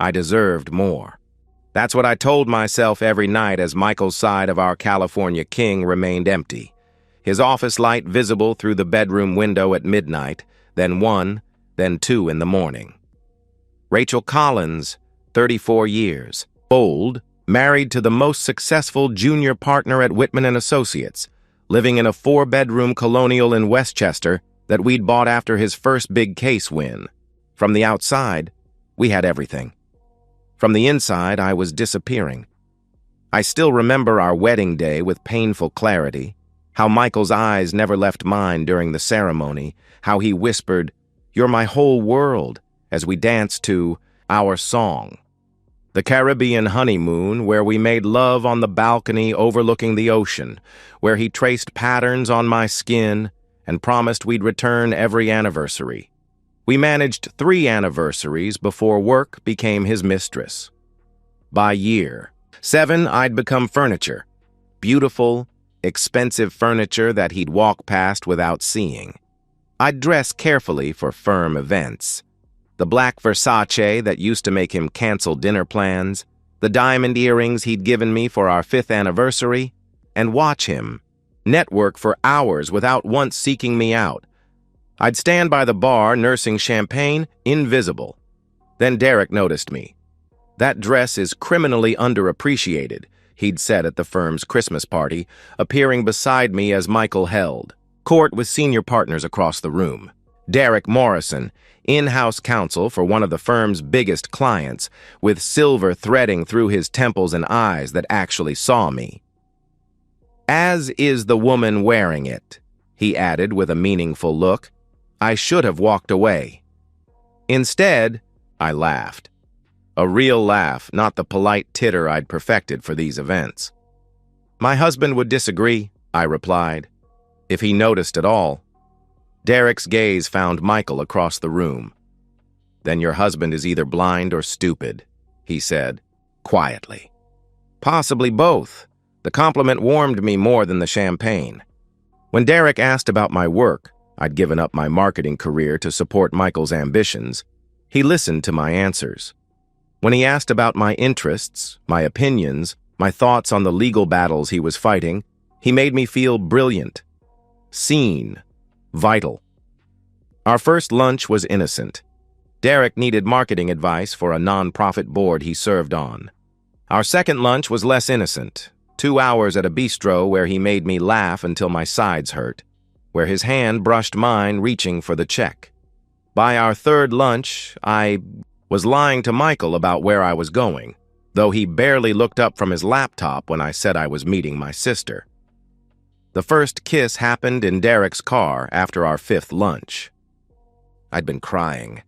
I deserved more. That's what I told myself every night as Michael's side of our California king remained empty. His office light visible through the bedroom window at midnight, then 1, then 2 in the morning. Rachel Collins, 34 years, old, married to the most successful junior partner at Whitman & Associates, living in a 4-bedroom colonial in Westchester that we'd bought after his first big case win. From the outside, we had everything. From the inside, I was disappearing. I still remember our wedding day with painful clarity, how Michael's eyes never left mine during the ceremony, how he whispered, "You're my whole world," as we danced to our song. The Caribbean honeymoon, where we made love on the balcony overlooking the ocean, where he traced patterns on my skin and promised we'd return every anniversary. We managed 3 anniversaries before work became his mistress. By year 7, I'd become furniture. Beautiful, expensive furniture that he'd walk past without seeing. I'd dress carefully for firm events. The black Versace that used to make him cancel dinner plans, the diamond earrings he'd given me for our 5th anniversary, and watch him network for hours without once seeking me out. I'd stand by the bar nursing champagne, invisible. Then Derek noticed me. "That dress is criminally underappreciated," he'd said at the firm's Christmas party, appearing beside me as Michael held court with senior partners across the room. Derek Morrison, in-house counsel for one of the firm's biggest clients, with silver threading through his temples and eyes that actually saw me. "As is the woman wearing it," he added with a meaningful look. I should have walked away. Instead, I laughed. A real laugh, not the polite titter I'd perfected for these events. "My husband would disagree," I replied, "if he noticed at all." Derek's gaze found Michael across the room. "Then your husband is either blind or stupid," he said, quietly. Possibly both. The compliment warmed me more than the champagne. When Derek asked about my work, I'd given up my marketing career to support Michael's ambitions. He listened to my answers. When he asked about my interests, my opinions, my thoughts on the legal battles he was fighting, he made me feel brilliant, seen, vital. Our first lunch was innocent. Derek needed marketing advice for a non-profit board he served on. Our second lunch was less innocent. 2 hours at a bistro where he made me laugh until my sides hurt, where his hand brushed mine reaching for the check. By our third lunch, I was lying to Michael about where I was going, though he barely looked up from his laptop when I said I was meeting my sister. The first kiss happened in Derek's car after our 5th lunch. I'd been crying.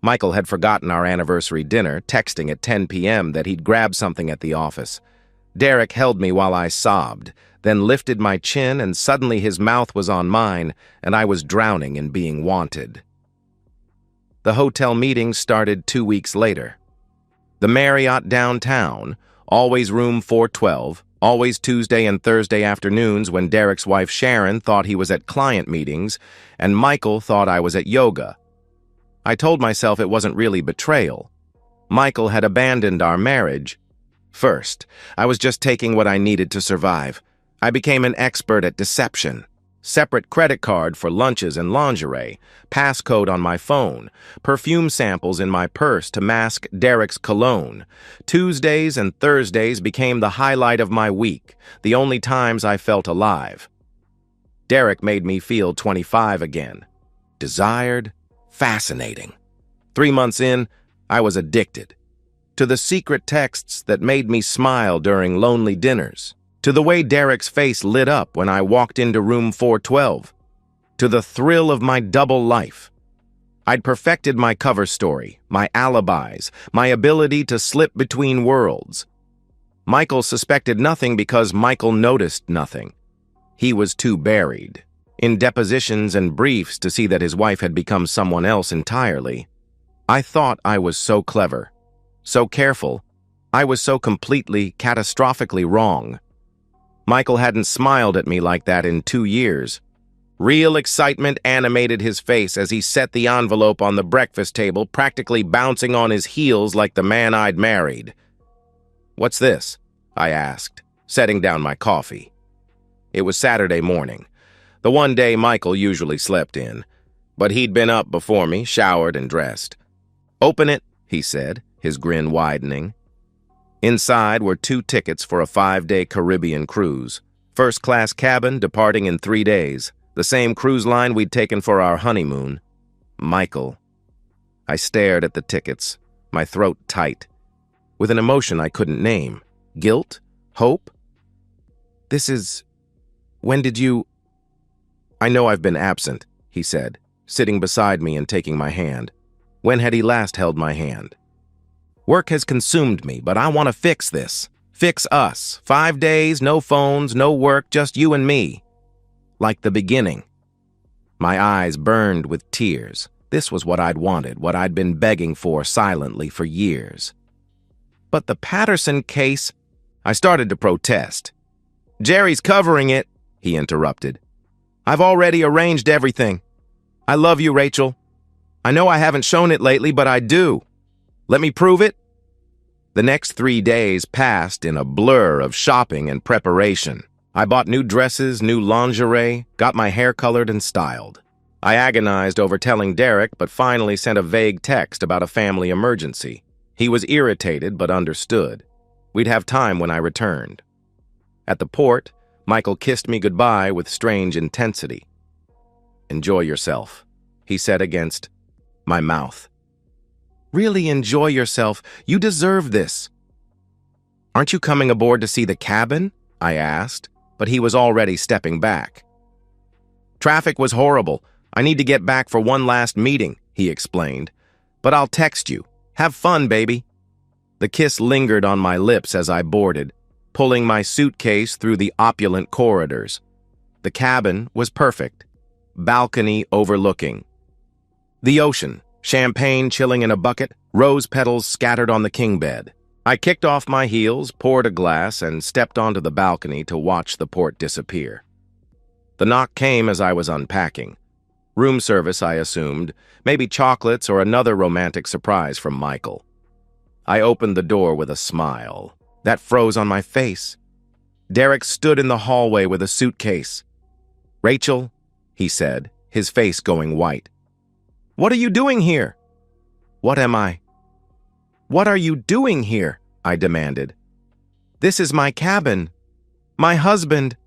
Michael had forgotten our anniversary dinner, texting at 10 p.m. that he'd grab something at the office. Derek held me while I sobbed, then lifted my chin, and suddenly his mouth was on mine, and I was drowning in being wanted. The hotel meeting started 2 weeks later. The Marriott downtown, always room 412, always Tuesday and Thursday afternoons when Derek's wife Sharon thought he was at client meetings, and Michael thought I was at yoga. I told myself it wasn't really betrayal. Michael had abandoned our marriage. First, I was just taking what I needed to survive. I became an expert at deception. Separate credit card for lunches and lingerie, passcode on my phone, perfume samples in my purse to mask Derek's cologne. Tuesdays and Thursdays became the highlight of my week, the only times I felt alive. Derek made me feel 25 again. Desired, fascinating. 3 months in, I was addicted. To the secret texts that made me smile during lonely dinners. To the way Derek's face lit up when I walked into room 412. To the thrill of my double life. I'd perfected my cover story, my alibis, my ability to slip between worlds. Michael suspected nothing because Michael noticed nothing. He was too buried in depositions and briefs to see that his wife had become someone else entirely. I thought I was so clever, so careful. I was so completely, catastrophically wrong. Michael hadn't smiled at me like that in 2 years. Real excitement animated his face as he set the envelope on the breakfast table, practically bouncing on his heels like the man I'd married. "What's this?" I asked, setting down my coffee. It was Saturday morning, the one day Michael usually slept in, but he'd been up before me, showered and dressed. "Open it," he said, his grin widening. Inside were 2 tickets for a 5-day Caribbean cruise. First-class cabin departing in 3 days, the same cruise line we'd taken for our honeymoon. Michael. I stared at the tickets, my throat tight, with an emotion I couldn't name. Guilt? Hope? When did you... "I know I've been absent," he said, sitting beside me and taking my hand. When had he last held my hand? "Work has consumed me, but I want to fix this. Fix us. 5 days, no phones, no work, just you and me. Like the beginning." My eyes burned with tears. This was what I'd wanted, what I'd been begging for silently for years. "But the Patterson case..." I started to protest. "Jerry's covering it," he interrupted. "I've already arranged everything. I love you, Rachel. I know I haven't shown it lately, but I do. Let me prove it." The next 3 days passed in a blur of shopping and preparation. I bought new dresses, new lingerie, got my hair colored and styled. I agonized over telling Derek, but finally sent a vague text about a family emergency. He was irritated, but understood. We'd have time when I returned. At the port, Michael kissed me goodbye with strange intensity. "Enjoy yourself," he said against my mouth. "Really enjoy yourself? You deserve this." "Aren't you coming aboard to see the cabin?" I asked, but he was already stepping back. "Traffic was horrible. I need to get back for one last meeting," he explained. "But I'll text you. Have fun, baby." The kiss lingered on my lips as I boarded, pulling my suitcase through the opulent corridors. The cabin was perfect. Balcony overlooking the ocean, champagne chilling in a bucket, rose petals scattered on the king bed. I kicked off my heels, poured a glass, and stepped onto the balcony to watch the port disappear. The knock came as I was unpacking. Room service, I assumed, maybe chocolates or another romantic surprise from Michael. I opened the door with a smile. That froze on my face. Derek stood in the hallway with a suitcase. "Rachel," he said, his face going white. "What are you doing here?" "What am I?" "What are you doing here?" I demanded. "This is my cabin. My husband."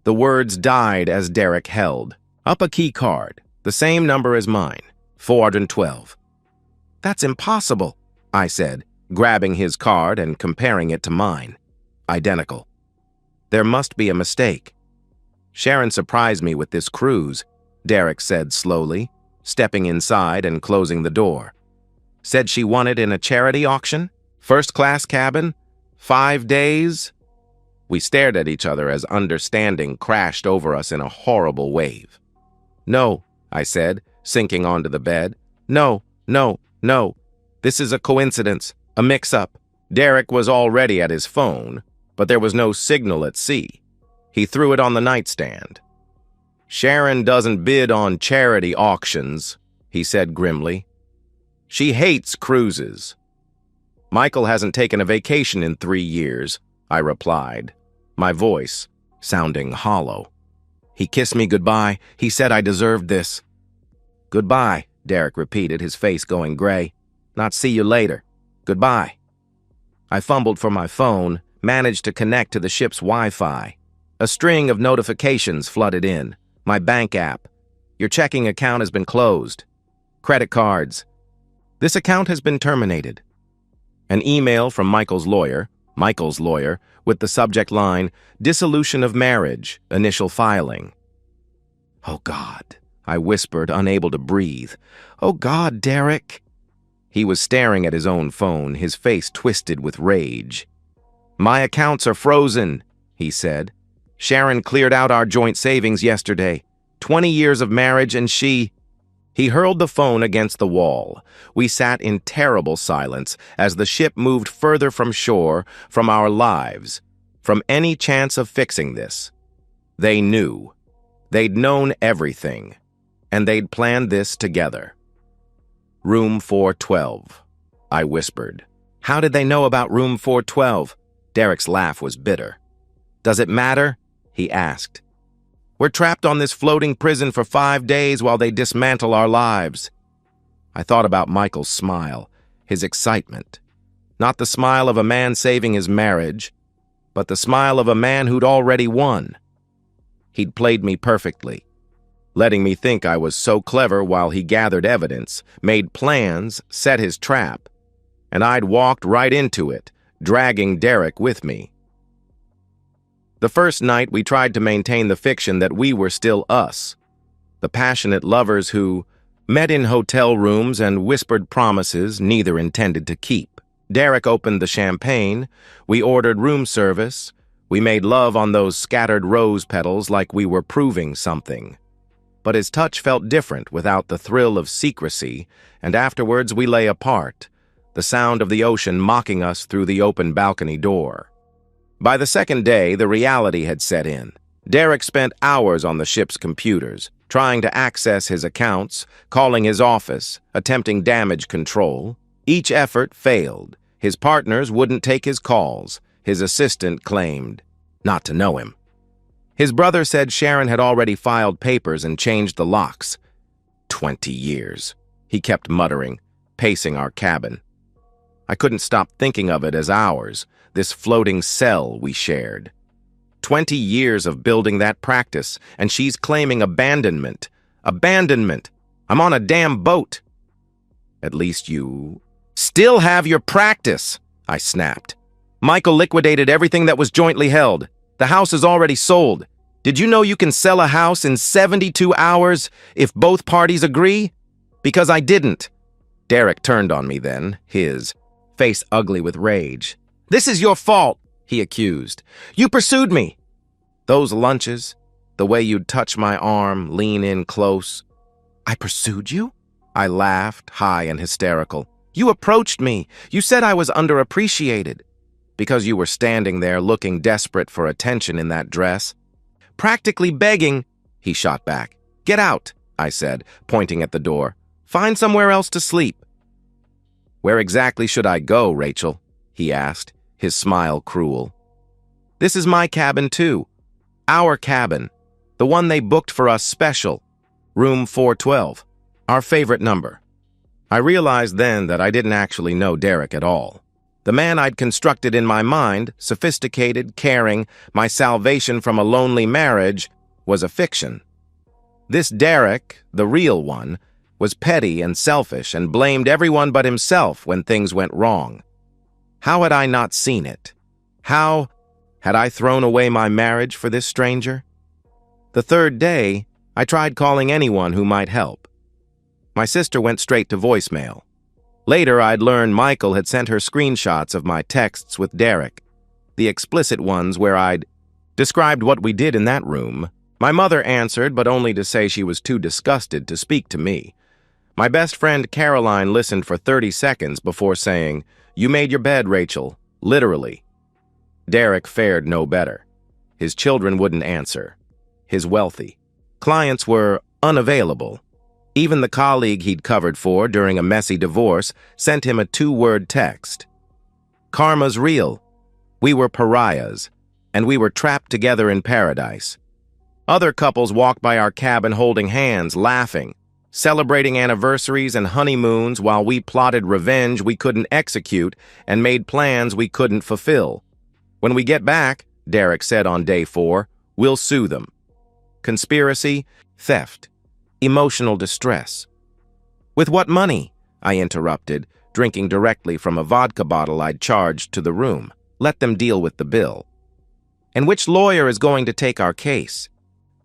The words died as Derek held up a key card, the same number as mine, 412. "That's impossible," I said, grabbing his card and comparing it to mine. Identical. "There must be a mistake." "Sharon surprised me with this cruise," Derek said slowly, stepping inside and closing the door. "Said she won it in a charity auction? First-class cabin? 5 days?" We stared at each other as understanding crashed over us in a horrible wave. "No," I said, sinking onto the bed. "No, no, no. This is a coincidence, a mix-up." Derek was already at his phone, but there was no signal at sea. He threw it on the nightstand. "Sharon doesn't bid on charity auctions," he said grimly. "She hates cruises." "Michael hasn't taken a vacation in 3 years," I replied, my voice sounding hollow. "He kissed me goodbye. He said I deserved this." "Goodbye," Derek repeated, his face going gray. "Not see you later. Goodbye." I fumbled for my phone, managed to connect to the ship's Wi-Fi. A string of notifications flooded in. My bank app. "Your checking account has been closed." Credit cards. "This account has been terminated." An email from Michael's lawyer, with the subject line, "Dissolution of marriage, initial filing." "Oh, God," I whispered, unable to breathe. "Oh, God, Derek." He was staring at his own phone, his face twisted with rage. "My accounts are frozen," he said. "Sharon cleared out our joint savings yesterday. 20 years of marriage and she..." He hurled the phone against the wall. We sat in terrible silence as the ship moved further from shore, from our lives, from any chance of fixing this. They knew. They'd known everything, and they'd planned this together. Room 412, I whispered. How did they know about room 412? Derek's laugh was bitter. Does it matter? He asked. We're trapped on this floating prison for 5 days while they dismantle our lives. I thought about Michael's smile, his excitement. Not the smile of a man saving his marriage, but the smile of a man who'd already won. He'd played me perfectly, letting me think I was so clever while he gathered evidence, made plans, set his trap, and I'd walked right into it, dragging Derek with me. The first night, we tried to maintain the fiction that we were still us, the passionate lovers who met in hotel rooms and whispered promises neither intended to keep. Derek opened the champagne, we ordered room service, we made love on those scattered rose petals like we were proving something. But his touch felt different without the thrill of secrecy, and afterwards we lay apart, the sound of the ocean mocking us through the open balcony door. By the second day, the reality had set in. Derek spent hours on the ship's computers, trying to access his accounts, calling his office, attempting damage control. Each effort failed. His partners wouldn't take his calls. His assistant claimed not to know him. His brother said Sharon had already filed papers and changed the locks. 20 years, he kept muttering, pacing our cabin. I couldn't stop thinking of it as ours, this floating cell we shared. 20 years of building that practice, and she's claiming abandonment. Abandonment! I'm on a damn boat! At least you still have your practice, I snapped. Michael liquidated everything that was jointly held. The house is already sold. Did you know you can sell a house in 72 hours if both parties agree? Because I didn't. Derek turned on me then, his face ugly with rage. This is your fault, he accused. You pursued me. Those lunches, the way you'd touch my arm, lean in close. I pursued you? I laughed, high and hysterical. You approached me. You said I was underappreciated. Because you were standing there looking desperate for attention in that dress. Practically begging, he shot back. Get out, I said, pointing at the door. Find somewhere else to sleep. Where exactly should I go, Rachel? He asked, his smile cruel. This is my cabin, too. Our cabin. The one they booked for us special. Room 412. Our favorite number. I realized then that I didn't actually know Derek at all. The man I'd constructed in my mind, sophisticated, caring, my salvation from a lonely marriage, was a fiction. This Derek, the real one, was petty and selfish and blamed everyone but himself when things went wrong. How had I not seen it? How had I thrown away my marriage for this stranger? The third day, I tried calling anyone who might help. My sister went straight to voicemail. Later, I'd learned Michael had sent her screenshots of my texts with Derek, the explicit ones where I'd described what we did in that room. My mother answered, but only to say she was too disgusted to speak to me. My best friend Caroline listened for 30 seconds before saying, "You made your bed, Rachel," literally. Derek fared no better. His children wouldn't answer. His wealthy clients were unavailable. Even the colleague he'd covered for during a messy divorce sent him a 2-word text. Karma's real. We were pariahs, and we were trapped together in paradise. Other couples walked by our cabin holding hands, laughing, celebrating anniversaries and honeymoons while we plotted revenge we couldn't execute and made plans we couldn't fulfill. When we get back, Derek said on day 4, we'll sue them. Conspiracy, theft, emotional distress. With what money? I interrupted, drinking directly from a vodka bottle I'd charged to the room. Let them deal with the bill. And which lawyer is going to take our case?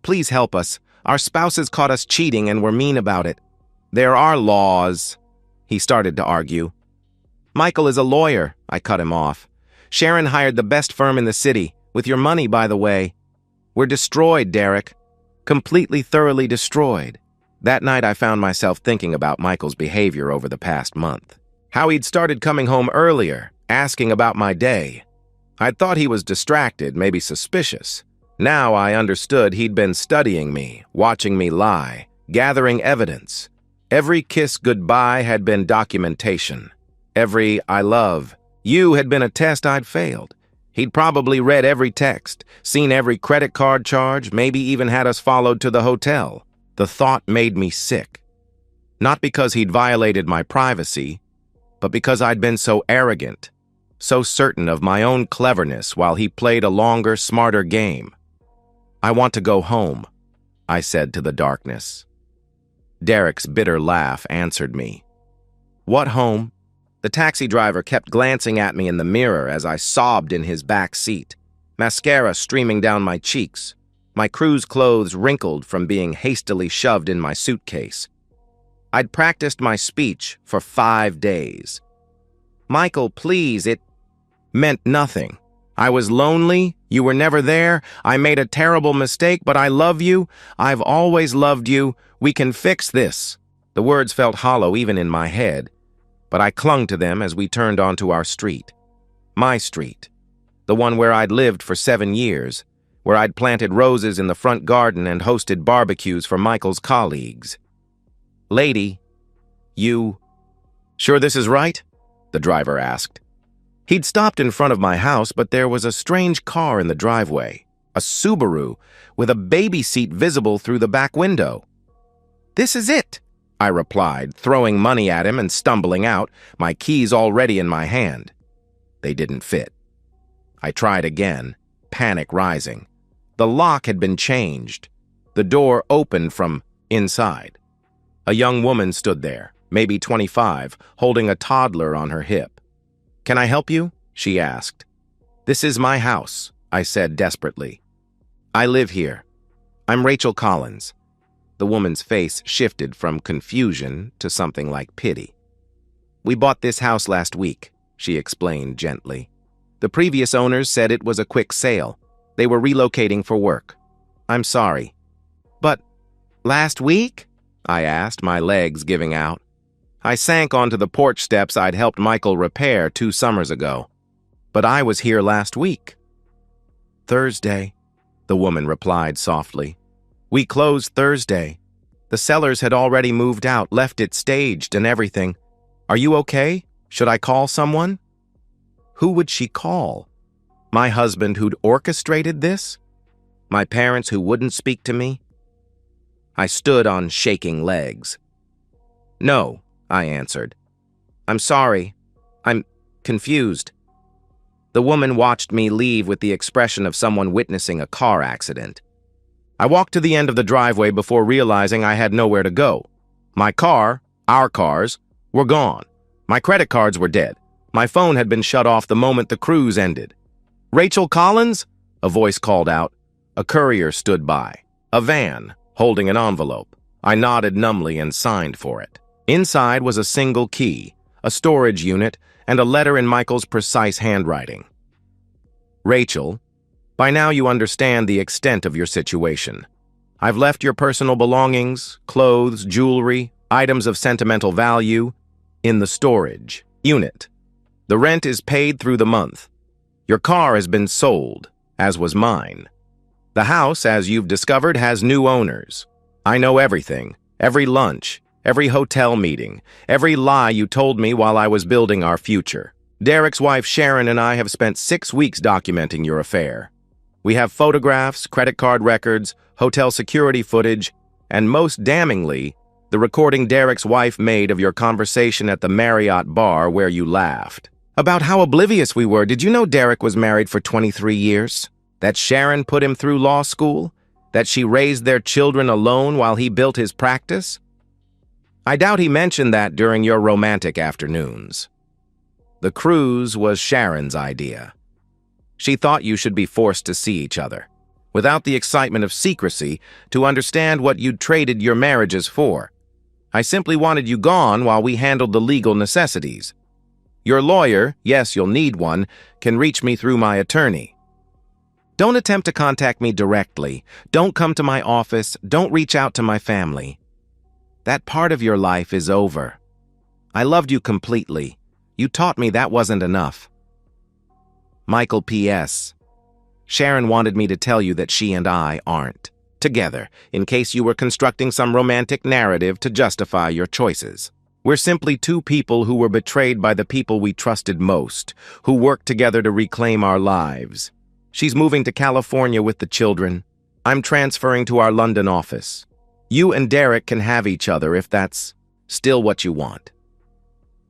Please help us. Our spouses caught us cheating and were mean about it. There are laws, he started to argue. Michael is a lawyer, I cut him off. Sharon hired the best firm in the city, with your money, by the way. We're destroyed, Derek. Completely, thoroughly destroyed. That night I found myself thinking about Michael's behavior over the past month. How he'd started coming home earlier, asking about my day. I'd thought he was distracted, maybe suspicious. Now I understood he'd been studying me, watching me lie, gathering evidence. Every kiss goodbye had been documentation. Every I love you had been a test I'd failed. He'd probably read every text, seen every credit card charge, maybe even had us followed to the hotel. The thought made me sick. Not because he'd violated my privacy, but because I'd been so arrogant, so certain of my own cleverness while he played a longer, smarter game. I want to go home, I said to the darkness. Derek's bitter laugh answered me. What home? The taxi driver kept glancing at me in the mirror as I sobbed in his back seat, mascara streaming down my cheeks, my cruise clothes wrinkled from being hastily shoved in my suitcase. I'd practiced my speech for 5 days. Michael, please, it meant nothing. I was lonely, you were never there, I made a terrible mistake, but I love you, I've always loved you, we can fix this. The words felt hollow even in my head, but I clung to them as we turned onto our street. My street. The one where I'd lived for 7 years, where I'd planted roses in the front garden and hosted barbecues for Michael's colleagues. Lady, you... Sure this is right? The driver asked. He'd stopped in front of my house, but there was a strange car in the driveway, a Subaru, with a baby seat visible through the back window. This is it, I replied, throwing money at him and stumbling out, my keys already in my hand. They didn't fit. I tried again, panic rising. The lock had been changed. The door opened from inside. A young woman stood there, maybe 25, holding a toddler on her hip. Can I help you? She asked. This is my house, I said desperately. I live here. I'm Rachel Collins. The woman's face shifted from confusion to something like pity. We bought this house last week, she explained gently. The previous owners said it was a quick sale. They were relocating for work. I'm sorry. But last week? I asked, my legs giving out. I sank onto the porch steps I'd helped Michael repair 2 summers ago. But I was here last week. Thursday, the woman replied softly. We closed Thursday. The sellers had already moved out, left it staged and everything. Are you okay? Should I call someone? Who would she call? My husband who'd orchestrated this? My parents who wouldn't speak to me? I stood on shaking legs. No, I answered. I'm sorry. I'm confused. The woman watched me leave with the expression of someone witnessing a car accident. I walked to the end of the driveway before realizing I had nowhere to go. My car, our cars, were gone. My credit cards were dead. My phone had been shut off the moment the cruise ended. Rachel Collins? A voice called out. A courier stood by. A van, holding an envelope. I nodded numbly and signed for it. Inside was a single key, a storage unit, and a letter in Michael's precise handwriting. Rachel, by now you understand the extent of your situation. I've left your personal belongings, clothes, jewelry, items of sentimental value, in the storage unit. The rent is paid through the month. Your car has been sold, as was mine. The house, as you've discovered, has new owners. I know everything, every lunch, every hotel meeting, every lie you told me while I was building our future. Derek's wife Sharon and I have spent 6 weeks documenting your affair. We have photographs, credit card records, hotel security footage, and most damningly, the recording Derek's wife made of your conversation at the Marriott bar where you laughed. About how oblivious we were. Did you know Derek was married for 23 years? That Sharon put him through law school? That she raised their children alone while he built his practice? I doubt he mentioned that during your romantic afternoons. The cruise was Sharon's idea. She thought you should be forced to see each other, without the excitement of secrecy, to understand what you'd traded your marriages for. I simply wanted you gone while we handled the legal necessities. Your lawyer, yes, you'll need one, can reach me through my attorney. Don't attempt to contact me directly. Don't come to my office. Don't reach out to my family. That part of your life is over. I loved you completely. You taught me that wasn't enough. Michael P.S. Sharon wanted me to tell you that she and I aren't together, in case you were constructing some romantic narrative to justify your choices. We're simply two people who were betrayed by the people we trusted most, who worked together to reclaim our lives. She's moving to California with the children. I'm transferring to our London office. You and Derek can have each other if that's still what you want.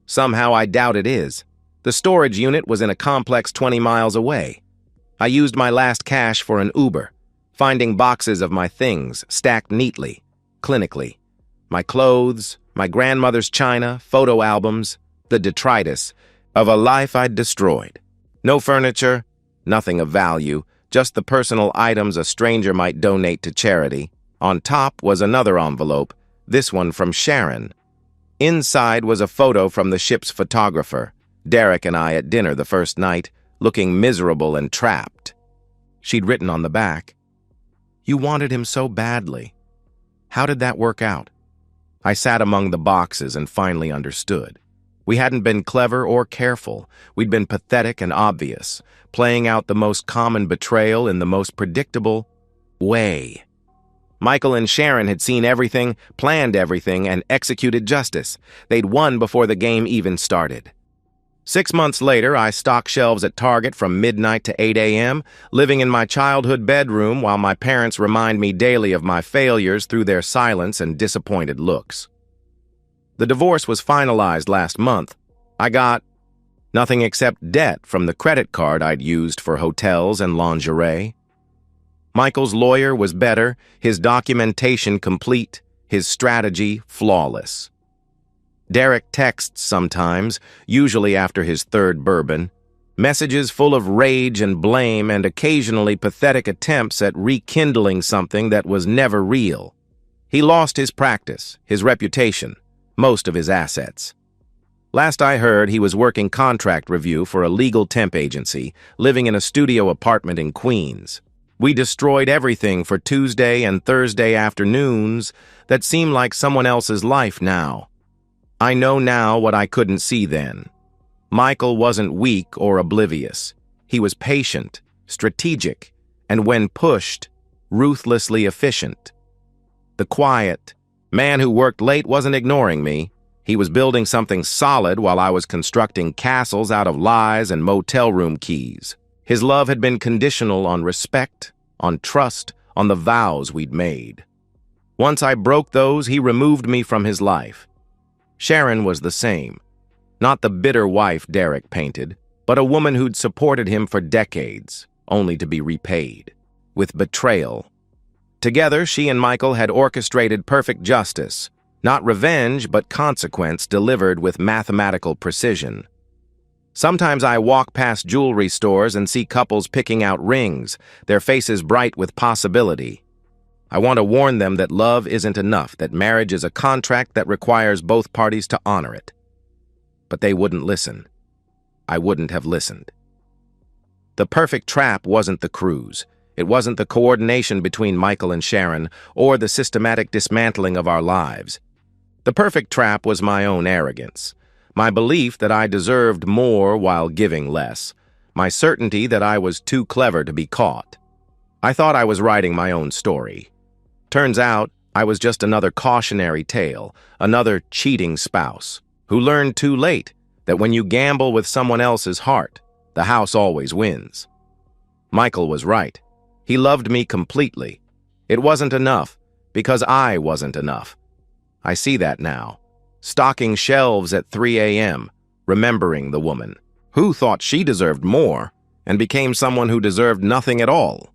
Somehow I doubt it is. The storage unit was in a complex 20 miles away. I used my last cash for an Uber, finding boxes of my things stacked neatly, clinically. My clothes, my grandmother's china, photo albums, the detritus of a life I'd destroyed. No furniture, nothing of value, just the personal items a stranger might donate to charity. On top was another envelope, this one from Sharon. Inside was a photo from the ship's photographer, Derek and I at dinner the first night, looking miserable and trapped. She'd written on the back, "You wanted him so badly. How did that work out?" I sat among the boxes and finally understood. We hadn't been clever or careful. We'd been pathetic and obvious, playing out the most common betrayal in the most predictable way. Michael and Sharon had seen everything, planned everything, and executed justice. They'd won before the game even started. 6 months later, I stocked shelves at Target from midnight to 8 a.m., living in my childhood bedroom while my parents remind me daily of my failures through their silence and disappointed looks. The divorce was finalized last month. I got nothing except debt from the credit card I'd used for hotels and lingerie. Michael's lawyer was better, his documentation complete, his strategy flawless. Derek texts sometimes, usually after his third bourbon, messages full of rage and blame and occasionally pathetic attempts at rekindling something that was never real. He lost his practice, his reputation, most of his assets. Last I heard, he was working contract review for a legal temp agency, living in a studio apartment in Queens. We destroyed everything for Tuesday and Thursday afternoons that seemed like someone else's life now. I know now what I couldn't see then. Michael wasn't weak or oblivious. He was patient, strategic, and when pushed, ruthlessly efficient. The quiet man who worked late wasn't ignoring me. He was building something solid while I was constructing castles out of lies and motel room keys. His love had been conditional on respect, on trust, on the vows we'd made. Once I broke those, he removed me from his life. Sharon was the same. Not the bitter wife Derek painted, but a woman who'd supported him for decades, only to be repaid with betrayal. Together, she and Michael had orchestrated perfect justice, not revenge, but consequence delivered with mathematical precision. Sometimes I walk past jewelry stores and see couples picking out rings, their faces bright with possibility. I want to warn them that love isn't enough, that marriage is a contract that requires both parties to honor it. But they wouldn't listen. I wouldn't have listened. The perfect trap wasn't the cruise. It wasn't the coordination between Michael and Sharon or the systematic dismantling of our lives. The perfect trap was my own arrogance, my belief that I deserved more while giving less, my certainty that I was too clever to be caught. I thought I was writing my own story. Turns out, I was just another cautionary tale, another cheating spouse, who learned too late that when you gamble with someone else's heart, the house always wins. Michael was right. He loved me completely. It wasn't enough, because I wasn't enough. I see that now. Stocking shelves at 3 a.m., remembering the woman, who thought she deserved more, and became someone who deserved nothing at all.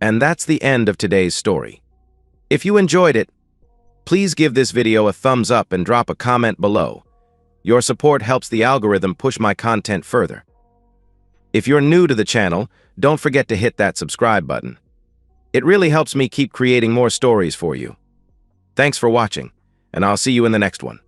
And that's the end of today's story. If you enjoyed it, please give this video a thumbs up and drop a comment below. Your support helps the algorithm push my content further. If you're new to the channel, don't forget to hit that subscribe button. It really helps me keep creating more stories for you. Thanks for watching, and I'll see you in the next one.